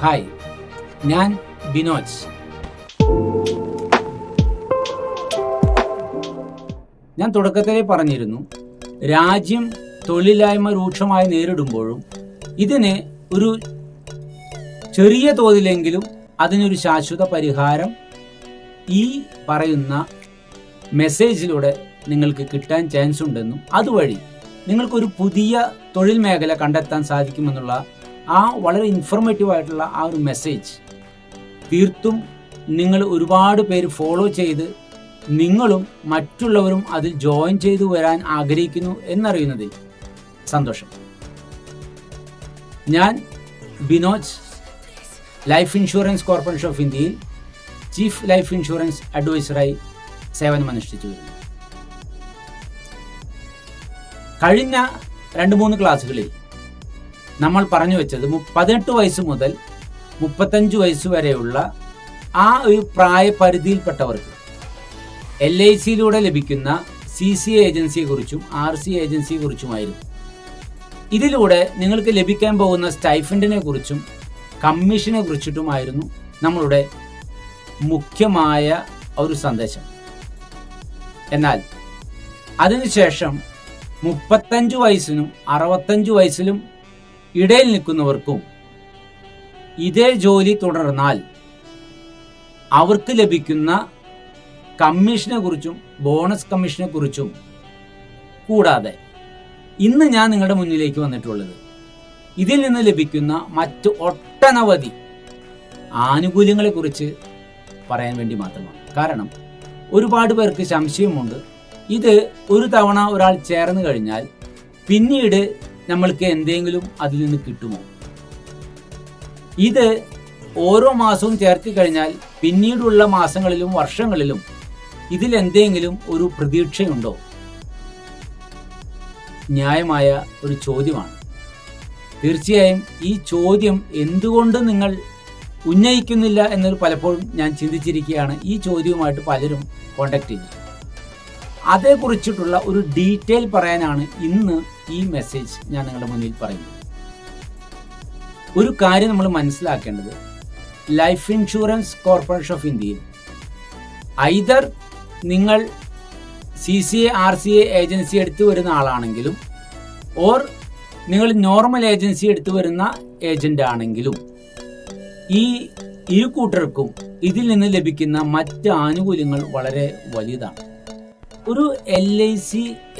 Hi, ഞാൻ ബിനോജ്. ഞാൻ തുടക്കത്തിലേ പറഞ്ഞിരുന്നു, രാജ്യം തൊഴിലില്ലായ്മ രൂക്ഷമായി നേരിടുമ്പോഴും ഇതിന് ഒരു ചെറിയ തോതിലെങ്കിലും അതിനൊരു ശാശ്വത പരിഹാരം ഈ പറയുന്ന മെസ്സേജിലൂടെ നിങ്ങൾക്ക് കിട്ടാൻ ചാൻസ് ഉണ്ടെന്നും അതുവഴി നിങ്ങൾക്കൊരു പുതിയ തൊഴിൽ മേഖല കണ്ടെത്താൻ സാധിക്കുമെന്നുള്ള ആ വളരെ ഇൻഫോർമേറ്റീവ് ആയിട്ടുള്ള ആ ഒരു മെസ്സേജ് തീർത്തും നിങ്ങൾ ഒരുപാട് പേര് ഫോളോ ചെയ്ത് നിങ്ങളും മറ്റുള്ളവരും അതിൽ ജോയിൻ ചെയ്തു വരാൻ ആഗ്രഹിക്കുന്നു എന്നറിയുന്നതിൽ സന്തോഷം. ഞാൻ Binoj, life insurance corporation of ഇന്ത്യയിൽ ചീഫ് ലൈഫ് ഇൻഷുറൻസ് അഡ്വൈസറായി സേവനമനുഷ്ഠിച്ചു വരുന്നു. കഴിഞ്ഞ 2-3 ക്ലാസ്സുകളിൽ നമ്മൾ പറഞ്ഞു വെച്ചത് 18 വയസ്സ് മുതൽ 35 വയസ്സ് വരെയുള്ള ആ ഒരു പ്രായപരിധിയിൽപ്പെട്ടവർക്ക് LICയിലൂടെ ലഭിക്കുന്ന CCA ഏജൻസിയെക്കുറിച്ചും RC ഏജൻസിയെക്കുറിച്ചുമായിരുന്നു. ഇതിലൂടെ നിങ്ങൾക്ക് ലഭിക്കാൻ പോകുന്ന സ്റ്റൈഫൻഡിനെ കുറിച്ചും കമ്മീഷനെ കുറിച്ചിട്ടുമായിരുന്നു നമ്മളുടെ മുഖ്യമായ ഒരു സന്ദേശം. എന്നാൽ അതിനുശേഷം 35 വയസ്സിനും 65 വയസ്സിലും ഇടയിൽ നിൽക്കുന്നവർക്കും ഇതേ ജോലി തുടർന്നാൽ അവർക്ക് ലഭിക്കുന്ന കമ്മീഷനെ കുറിച്ചും ബോണസ് കമ്മീഷനെ കുറിച്ചും കൂടാതെ ഇന്ന് ഞാൻ നിങ്ങളുടെ മുന്നിലേക്ക് വന്നിട്ടുള്ളത് ഇതിൽ നിന്ന് ലഭിക്കുന്ന മറ്റ് ഒട്ടനവധി ആനുകൂല്യങ്ങളെ കുറിച്ച് പറയാൻ വേണ്ടി മാത്രമാണ്. കാരണം ഒരുപാട് പേർക്ക് സംശയമുണ്ട്, ഇത് ഒരു തവണ ഒരാൾ ചേർന്ന് കഴിഞ്ഞാൽ പിന്നീട് നമ്മൾക്ക് എന്തെങ്കിലും അതിൽ നിന്ന് കിട്ടുമോ? ഇത് ഓരോ മാസവും ചേർത്ത് കഴിഞ്ഞാൽ പിന്നീടുള്ള മാസങ്ങളിലും വർഷങ്ങളിലും ഇതിൽ എന്തെങ്കിലും ഒരു പ്രതീക്ഷയുണ്ടോ? ന്യായമായ ഒരു ചോദ്യമാണ്. തീർച്ചയായും ഈ ചോദ്യം എന്തുകൊണ്ട് നിങ്ങൾ ഉന്നയിക്കുന്നില്ല എന്നൊരു പലപ്പോഴും ഞാൻ ചിന്തിച്ചിരിക്കുകയാണ്. ഈ ചോദ്യവുമായിട്ട് പലരും കോണ്ടാക്ട് ചെയ്തു. അതേക്കുറിച്ചിട്ടുള്ള ഒരു ഡീറ്റെയിൽ പറയാനാണ് ഇന്ന് ഈ മെസ്സേജ് ഞാൻ നിങ്ങളുടെ മുന്നിൽ പറയുന്നത്. ഒരു കാര്യം നമ്മൾ മനസ്സിലാക്കേണ്ടത്, ലൈഫ് ഇൻഷുറൻസ് കോർപ്പറേഷൻ ഓഫ് ഇന്ത്യയിൽ ഐദർ നിങ്ങൾ CCA RCA ഏജൻസി എടുത്തു വരുന്ന ആളാണെങ്കിലും ഓർ നിങ്ങൾ നോർമൽ ഏജൻസി എടുത്തു വരുന്ന ഏജന്റ് ആണെങ്കിലും ഈ ഇരു കൂട്ടർക്കും ഇതിൽ നിന്ന് ലഭിക്കുന്ന മറ്റ് ആനുകൂല്യങ്ങൾ വളരെ വലുതാണ്. ഒരു LIC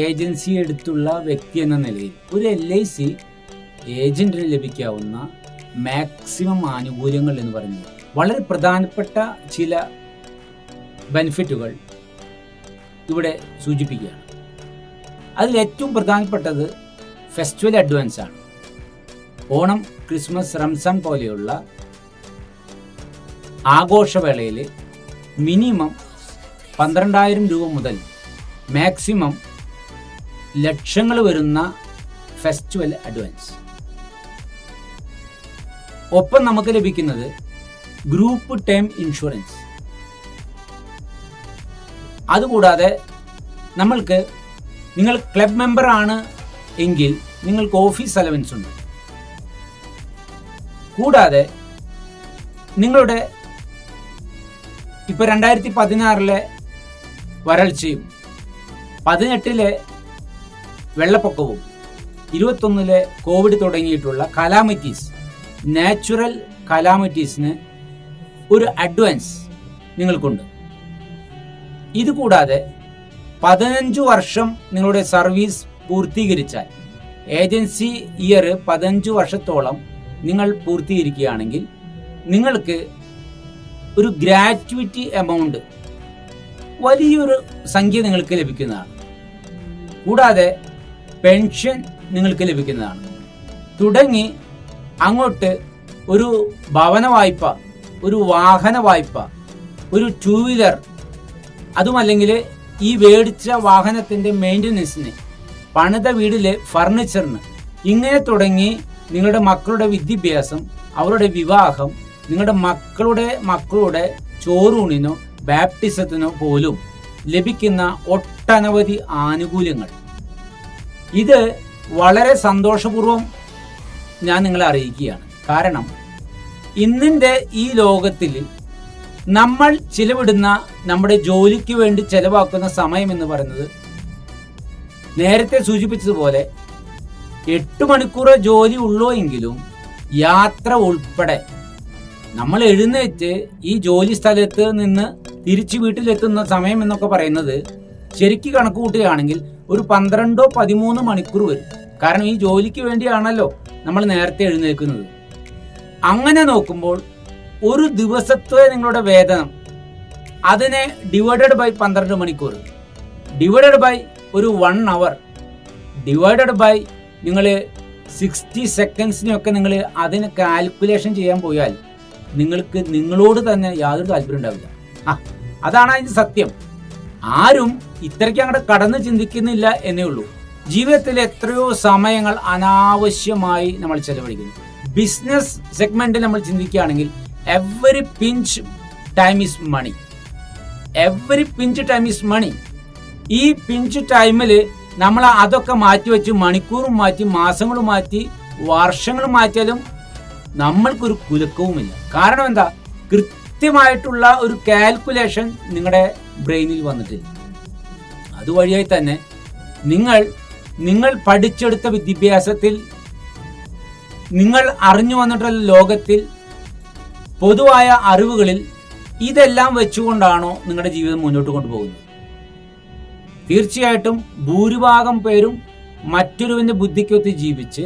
ഏജൻസി എടുത്തുള്ള വ്യക്തി എന്ന നിലയിൽ ഒരു LIC ഏജന്റിന് ലഭിക്കാവുന്ന മാക്സിമം ആനുകൂല്യങ്ങൾ എന്ന് പറയുന്നത് വളരെ പ്രധാനപ്പെട്ട ചില ബെനിഫിറ്റുകൾ ഇവിടെ സൂചിപ്പിക്കുകയാണ്. അതിൽ ഏറ്റവും പ്രധാനപ്പെട്ടത് ഫെസ്റ്റിവൽ അഡ്വാൻസ് ആണ്. ഓണം, ക്രിസ്മസ്, റംസാൻ പോലെയുള്ള ആഘോഷവേളയിൽ മിനിമം 12,000 രൂപ മുതൽ മാക്സിമം ലക്ഷങ്ങൾ വരുന്ന ഫെസ്റ്റിവൽ അഡ്വാൻസ്. ഒപ്പം നമുക്ക് ലഭിക്കുന്നത് ഗ്രൂപ്പ് ടേം ഇൻഷുറൻസ്. അതുകൂടാതെ നിങ്ങൾ ക്ലബ് മെമ്പർ ആണ് എങ്കിൽ നിങ്ങൾക്ക് ഓഫീസ് അലവൻസ് ഉണ്ട്. കൂടാതെ നിങ്ങളുടെ ഇപ്പോൾ 2016 വരൾച്ചയും 18 വെള്ളപ്പൊക്കവും 21 കോവിഡ് തുടങ്ങിയിട്ടുള്ള കലാമിറ്റീസ്, നാച്ചുറൽ കലാമിറ്റീസിന് ഒരു അഡ്വാൻസ് നിങ്ങൾക്കുണ്ട്. ഇതുകൂടാതെ 15 വർഷം നിങ്ങളുടെ സർവീസ് പൂർത്തീകരിച്ചാൽ, ഏജൻസി ഇയർ 15 വർഷത്തോളം നിങ്ങൾ പൂർത്തീകരിക്കുകയാണെങ്കിൽ നിങ്ങൾക്ക് ഒരു ഗ്രാറ്റുവിറ്റി എമൗണ്ട് വലിയൊരു സംഖ്യ നിങ്ങൾക്ക് ലഭിക്കുന്നതാണ്. കൂടാതെ പെൻഷൻ നിങ്ങൾക്ക് ലഭിക്കുന്നതാണ്. തുടങ്ങി അങ്ങോട്ട് ഒരു ഭവന വായ്പ, ഒരു വാഹന വായ്പ, ഒരു 2 വീലർ, അതുമല്ലെങ്കിൽ ഈ മേടിച്ച വാഹനത്തിൻ്റെ മെയിൻ്റനൻസിന്, പണിത വീടിലെ ഫർണിച്ചറിന്, ഇങ്ങനെ തുടങ്ങി നിങ്ങളുടെ മക്കളുടെ വിദ്യാഭ്യാസം, അവരുടെ വിവാഹം, നിങ്ങളുടെ മക്കളുടെ ചോറൂണിനോ ബാപ്റ്റിസത്തിനോ പോലും ലഭിക്കുന്ന ഒട്ടനവധി ആനുകൂല്യങ്ങൾ. ഇത് വളരെ സന്തോഷപൂർവ്വം ഞാൻ നിങ്ങളെ അറിയിക്കുകയാണ്. കാരണം ഇന്നിൻ്റെ ഈ ലോകത്തിൽ നമ്മൾ ചിലവിടുന്ന നമ്മുടെ ജോലിക്ക് വേണ്ടി ചെലവാക്കുന്ന സമയം എന്ന് പറയുന്നത് നേരത്തെ സൂചിപ്പിച്ചതുപോലെ 8 മണിക്കൂർ ജോലി ഉള്ളൂ എങ്കിലും യാത്ര ഉൾപ്പെടെ നമ്മൾ എഴുന്നേറ്റ് ഈ ജോലി സ്ഥലത്ത് നിന്ന് തിരിച്ചു വീട്ടിലെത്തുന്ന സമയം എന്നൊക്കെ പറയുന്നത് ശരിക്കും കണക്ക് കൂട്ടുകയാണെങ്കിൽ ഒരു 12-13 മണിക്കൂർ വരും. കാരണം ഈ ജോലിക്ക് വേണ്ടിയാണല്ലോ നമ്മൾ നേരത്തെ എഴുന്നേൽക്കുന്നത്. അങ്ങനെ നോക്കുമ്പോൾ ഒരു ദിവസത്തെ നിങ്ങളുടെ വേതനം അതിനെ ഡിവൈഡഡ് ബൈ 12 മണിക്കൂർ ഡിവൈഡഡ് ബൈ ഒരു 1 അവർ ഡിവൈഡഡ് ബൈ നിങ്ങൾ 60 സെക്കൻഡ്സിനെയൊക്കെ നിങ്ങൾ അതിന് കാൽക്കുലേഷൻ ചെയ്യാൻ പോയാൽ നിങ്ങൾക്ക് നിങ്ങളോട് തന്നെ യാതൊരു താല്പര്യം ഉണ്ടാവില്ല. അതാണ് അതിൻ്റെ സത്യം. ആരും ഇത്രയ്ക്ക് അങ്ങോട്ട് കടന്ന് ചിന്തിക്കുന്നില്ല എന്നേ ഉള്ളൂ. ജീവിതത്തിൽ എത്രയോ സമയങ്ങൾ അനാവശ്യമായി നമ്മൾ ചെലവഴിക്കുന്നു. ബിസിനസ് സെഗ്മെന്റിൽ നമ്മൾ ചിന്തിക്കുകയാണെങ്കിൽ every pinch time is money. Every pinch time is money. ഈ പിഞ്ച് ടൈമിൽ നമ്മൾ അതൊക്കെ മാറ്റിവെച്ച് മണിക്കൂറും മാറ്റി മാസങ്ങളും മാറ്റി വർഷങ്ങളും മാറ്റിയാലും നമ്മൾക്കൊരു കുലുക്കവുമില്ല. കാരണം എന്താ? കൃത്യമായിട്ടുള്ള ഒരു കാൽക്കുലേഷൻ നിങ്ങളുടെ ബ്രെയിനിൽ വന്നിട്ടില്ല. അതുവഴിയായി തന്നെ നിങ്ങൾ പഠിച്ചെടുത്ത വിദ്യാഭ്യാസത്തിൽ, നിങ്ങൾ അറിഞ്ഞു വന്നിട്ടുള്ള ലോകത്തിൽ, പൊതുവായ അറിവുകളിൽ ഇതെല്ലാം വെച്ചുകൊണ്ടാണോ നിങ്ങളുടെ ജീവിതം മുന്നോട്ട് കൊണ്ടുപോകുന്നത്? തീർച്ചയായിട്ടും ഭൂരിഭാഗം പേരും മറ്റൊരുവന്റെ ബുദ്ധിക്കൊത്ത് ജീവിച്ച്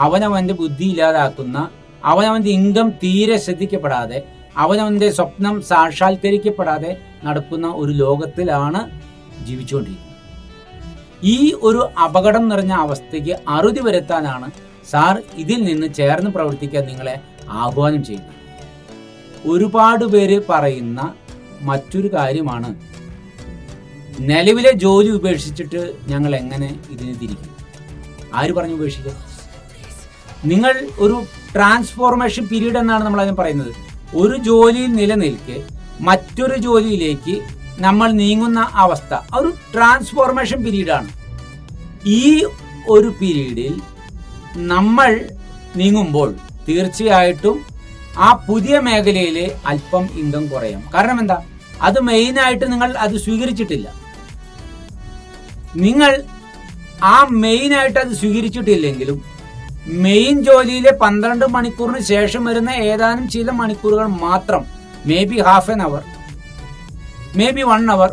അവനവന്റെ ബുദ്ധി ഇല്ലാതാക്കുന്ന, അവനവന്റെ ഇൻകം തീരെ ശ്രദ്ധിക്കപ്പെടാതെ, അവനവന്റെ സ്വപ്നം സാക്ഷാത്കരിക്കപ്പെടാതെ നടക്കുന്ന ഒരു ലോകത്തിലാണ് ജീവിച്ചുകൊണ്ടിരിക്കുന്നത്. ഈ ഒരു അപകടം നിറഞ്ഞ അവസ്ഥയ്ക്ക് അറുതി വരുത്താനാണ് സാർ ഇതിൽ നിന്ന് ചേർന്ന് പ്രവർത്തിക്കാൻ നിങ്ങളെ ആഹ്വാനം ചെയ്യുന്നത്. ഒരുപാട് പേര് പറയുന്ന മറ്റൊരു കാര്യമാണ്, നിലവിലെ ജോലി ഉപേക്ഷിച്ചിട്ട് ഞങ്ങൾ എങ്ങനെ ഇതിന് തിരിക്കും? ആര് പറഞ്ഞു ഉപേക്ഷിക്കുക? നിങ്ങൾ ഒരു ട്രാൻസ്ഫോർമേഷൻ പീരീഡ് എന്നാണ് നമ്മൾ അതിന് പറയുന്നത്. ഒരു ജോലിയിൽ നിലനിൽക്കെ മറ്റൊരു ജോലിയിലേക്ക് നമ്മൾ നീങ്ങുന്ന അവസ്ഥ ഒരു ട്രാൻസ്ഫോർമേഷൻ പീരീഡാണ്. ഈ ഒരു പീരീഡിൽ നമ്മൾ നീങ്ങുമ്പോൾ തീർച്ചയായിട്ടും ആ പുതിയ മേഖലയിൽ അല്പം ഇൻകം കുറയാം. കാരണം എന്താ? അത് മെയിനായിട്ട് നിങ്ങൾ അത് സ്വീകരിച്ചിട്ടില്ല. നിങ്ങൾ ആ മെയിനായിട്ട് അത് സ്വീകരിച്ചിട്ടില്ലെങ്കിലും മെയിൻ ജോലിയിലെ 12 മണിക്കൂറിന് ശേഷം വരുന്ന ഏതാനും ചില മണിക്കൂറുകൾ മാത്രം, may be half an hour, may be 1 hour,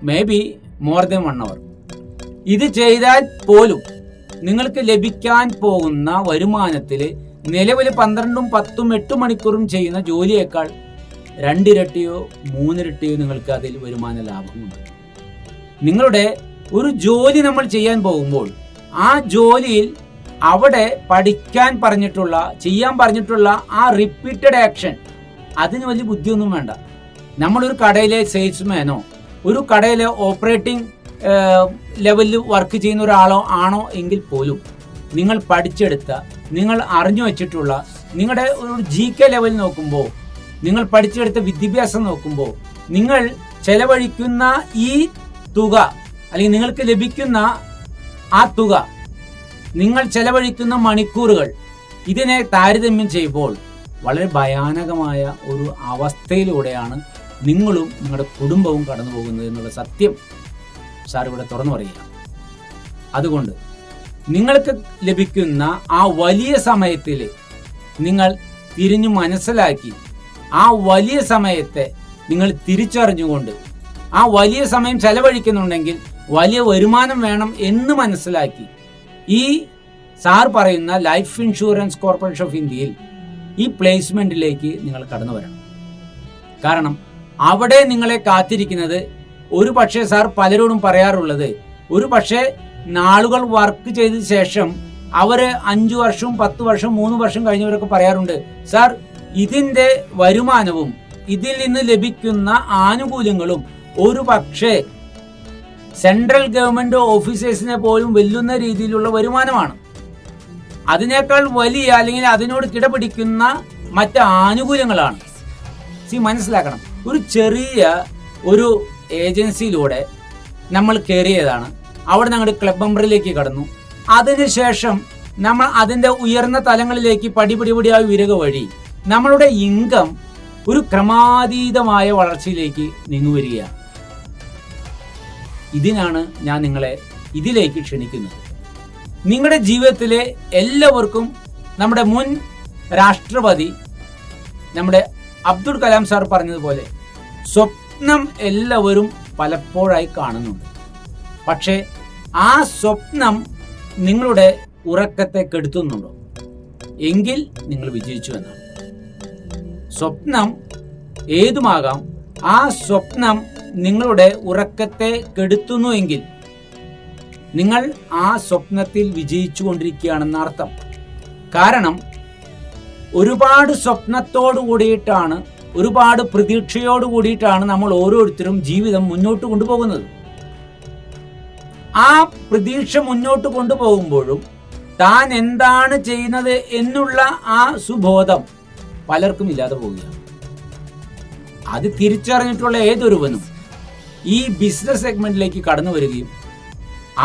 may be more than 1 hour, ഇത് ചെയ്താൽ പോലും നിങ്ങൾക്ക് ലഭിക്കാൻ പോകുന്ന വരുമാനത്തിൽ നിലവിൽ 12, 10, 8 മണിക്കൂറും ചെയ്യുന്ന ജോലിയേക്കാൾ 2 ഇരട്ടിയോ 3 ഇരട്ടിയോ നിങ്ങൾക്ക് അതിൽ വരുമാന ലാഭമുണ്ട്. നിങ്ങളുടെ ഒരു ജോലി നമ്മൾ ചെയ്യാൻ പോകുമ്പോൾ ആ ജോലിയിൽ അവിടെ പഠിക്കാൻ പറഞ്ഞിട്ടുള്ള, ചെയ്യാൻ പറഞ്ഞിട്ടുള്ള ആ റിപ്പീറ്റഡ് ആക്ഷൻ, അതിന് വലിയ ബുദ്ധിയൊന്നും വേണ്ട. നമ്മളൊരു കടയിലെ സെയിൽസ്മാനോ ഒരു കടയിലെ ഓപ്പറേറ്റിംഗ് ലെവലിൽ വർക്ക് ചെയ്യുന്ന ഒരാളോ ആണോ എങ്കിൽ പോലും നിങ്ങൾ പഠിച്ചെടുത്ത, നിങ്ങൾ അറിഞ്ഞു വച്ചിട്ടുള്ള നിങ്ങളുടെ ഒരു GK ലെവൽ നോക്കുമ്പോൾ, നിങ്ങൾ പഠിച്ചെടുത്ത വിദ്യാഭ്യാസം നോക്കുമ്പോൾ, നിങ്ങൾ ചെലവഴിക്കുന്ന ഈ തുക അല്ലെങ്കിൽ നിങ്ങൾക്ക് ലഭിക്കുന്ന ആ തുക, നിങ്ങൾ ചെലവഴിക്കുന്ന മണിക്കൂറുകൾ, ഇതിനെ താരതമ്യം ചെയ്യുമ്പോൾ വളരെ ഭയാനകമായ ഒരു അവസ്ഥയിലൂടെയാണ് നിങ്ങളും നിങ്ങളുടെ കുടുംബവും കടന്നു പോകുന്നത് എന്നുള്ള സത്യം സാർ ഇവിടെ തുറന്നു പറയുക. അതുകൊണ്ട് നിങ്ങൾക്ക് ലഭിക്കുന്ന ആ വലിയ സമയത്തിൽ നിങ്ങൾ തിരിഞ്ഞു മനസ്സിലാക്കി, ആ വലിയ സമയത്തെ നിങ്ങൾ തിരിച്ചറിഞ്ഞുകൊണ്ട് ആ വലിയ സമയം ചെലവഴിക്കുന്നുണ്ടെങ്കിൽ വലിയ വരുമാനം വേണം എന്ന് മനസ്സിലാക്കി ഈ സാർ പറയുന്ന ലൈഫ് ഇൻഷുറൻസ് കോർപ്പറേഷൻ ഓഫ് ഇന്ത്യയിൽ ഈ പ്ലേസ്മെന്റിലേക്ക് നിങ്ങൾ കടന്നു വരണം. കാരണം അവിടെ നിങ്ങളെ കാത്തിരിക്കുന്നത്, ഒരു പക്ഷേ സാർ പലരോടും പറയാറുള്ളത്, ഒരു പക്ഷേ നാളുകൾ വർക്ക് ചെയ്ത ശേഷം അവർ 5 വർഷവും 10 വർഷം 3 വർഷം കഴിഞ്ഞവരൊക്കെ പറയാറുണ്ട്, സാർ ഇതിൻ്റെ വരുമാനവും ഇതിൽ നിന്ന് ലഭിക്കുന്ന ആനുകൂല്യങ്ങളും ഒരു പക്ഷേ സെൻട്രൽ ഗവൺമെന്റ് ഓഫീസേഴ്സിനെ പോലും വെല്ലുന്ന രീതിയിലുള്ള വരുമാനമാണ്. അതിനേക്കാൾ വലിയ അല്ലെങ്കിൽ അതിനോട് കിടപിടിക്കുന്ന മറ്റ് ആനുകൂല്യങ്ങളാണ്. മനസ്സിലാക്കണം, ഒരു ചെറിയ ഒരു ഏജൻസിയിലൂടെ നമ്മൾ കയറിയതാണ്. അവിടെ ഞങ്ങളുടെ ക്ലബ് മെമ്പറിലേക്ക് കടന്നു. അതിനുശേഷം നമ്മൾ അതിൻ്റെ ഉയർന്ന തലങ്ങളിലേക്ക് പടിപടിപടിയായി ഉയരുക വഴി നമ്മളുടെ ഇൻകം ഒരു ക്രമാതീതമായ വളർച്ചയിലേക്ക് നീങ്ങുവരികയാണ്. ഇതിനാണ് ഞാൻ നിങ്ങളെ ഇതിലേക്ക് ക്ഷണിക്കുന്നത്. നിങ്ങളുടെ ജീവിതത്തിലെ എല്ലാവർക്കും നമ്മുടെ മുൻ രാഷ്ട്രപതി നമ്മുടെ അബ്ദുൽ കലാം സാർ പറഞ്ഞതുപോലെ സ്വപ്നം എല്ലാവരും പലപ്പോഴായി കാണുന്നുണ്ട്. പക്ഷേ ആ സ്വപ്നം നിങ്ങളുടെ ഉറക്കത്തെ കെടുത്തുന്നുണ്ടോ? എങ്കിൽ നിങ്ങൾ വിജയിച്ചു എന്നാണ്. സ്വപ്നം ഏതുമാകാം, ആ സ്വപ്നം നിങ്ങളുടെ ഉറക്കത്തെ കെടുത്തുന്നു എങ്കിൽ നിങ്ങൾ ആ സ്വപ്നത്തിൽ വിജയിച്ചു കൊണ്ടിരിക്കുകയാണെന്ന് അർത്ഥം. കാരണം ഒരുപാട് സ്വപ്നത്തോടു കൂടിയിട്ടാണ്, ഒരുപാട് പ്രതീക്ഷയോട് കൂടിയിട്ടാണ് നമ്മൾ ഓരോരുത്തരും ജീവിതം മുന്നോട്ട് കൊണ്ടുപോകുന്നത്. ആ പ്രതീക്ഷ മുന്നോട്ട് കൊണ്ടുപോകുമ്പോഴും താൻ എന്താണ് ചെയ്യുന്നത് എന്നുള്ള ആ സുബോധം പലർക്കും ഇല്ലാതെ പോവുകയാണ്. അത് തിരിച്ചറിഞ്ഞിട്ടുള്ള ഏതൊരുവനും ഈ ബിസിനസ് സെഗ്മെന്റിലേക്ക് കടന്നു വരികയും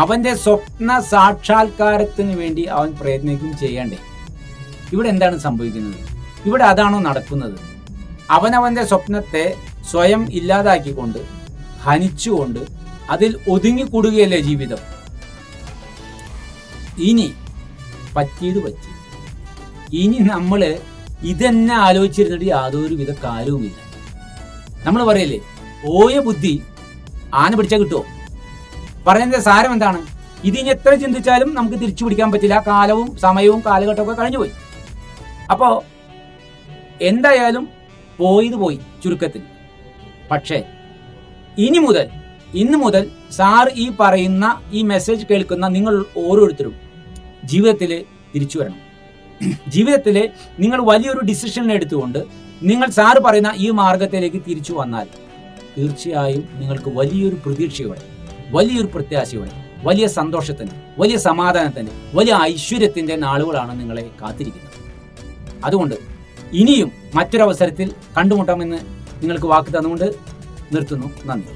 അവന്റെ സ്വപ്ന സാക്ഷാത്കാരത്തിന് വേണ്ടി അവൻ പ്രയത്നിക്കുകയും ചെയ്യണ്ടേ. ഇവിടെ എന്താണ് സംഭവിക്കുന്നത്? ഇവിടെ അതാണോ നടക്കുന്നത്? അവനവന്റെ സ്വപ്നത്തെ സ്വയം ഇല്ലാതാക്കിക്കൊണ്ട്, ഹനിച്ചുകൊണ്ട് അതിൽ ഒതുങ്ങിക്കൂടുകയല്ലേ ജീവിതം. ഇനി പറ്റിയത് പറ്റി. ഇനി നമ്മൾ ഇതെന്നെ ആലോചിച്ചിരുന്നിട്ട് യാതൊരു വിധ കാര്യവുമില്ല. നമ്മൾ പറയല്ലേ, ഓയ ബുദ്ധി ആന പിടിച്ചാൽ കിട്ടുമോ? പറയുന്നത് സാരം എന്താണ്? ഇതിനി എത്ര ചിന്തിച്ചാലും നമുക്ക് തിരിച്ചു പിടിക്കാൻ പറ്റില്ല. ആ കാലവും സമയവും കാലഘട്ടമൊക്കെ കഴിഞ്ഞു പോയി. അപ്പോൾ എന്തായാലും പോയത് പോയി ചുരുക്കത്തിൽ. പക്ഷേ ഇന്ന് മുതൽ സാർ ഈ പറയുന്ന ഈ മെസ്സേജ് കേൾക്കുന്ന നിങ്ങൾ ഓരോരുത്തരും ജീവിതത്തിൽ തിരിച്ചു വരണം. ജീവിതത്തിൽ നിങ്ങൾ വലിയൊരു ഡിസിഷൻ എടുത്തുകൊണ്ട് നിങ്ങൾ സാറ് പറയുന്ന ഈ മാർഗത്തിലേക്ക് തിരിച്ചു വന്നാൽ തീർച്ചയായും നിങ്ങൾക്ക് വലിയൊരു പ്രതീക്ഷയോടെ, വലിയൊരു പ്രത്യാശയോടെ, വലിയ സന്തോഷത്തിന്, വലിയ സമാധാനത്തിന്, വലിയ ഐശ്വര്യത്തിൻ്റെ നാളുകളാണ് നിങ്ങളെ കാത്തിരിക്കുന്നത്. അതുകൊണ്ട് ഇനിയും മറ്റൊരവസരത്തിൽ കണ്ടുമുട്ടാമെന്ന് നിങ്ങൾക്ക് വാക്ക് തന്നുകൊണ്ട് നിർത്തുന്നു. നന്ദി.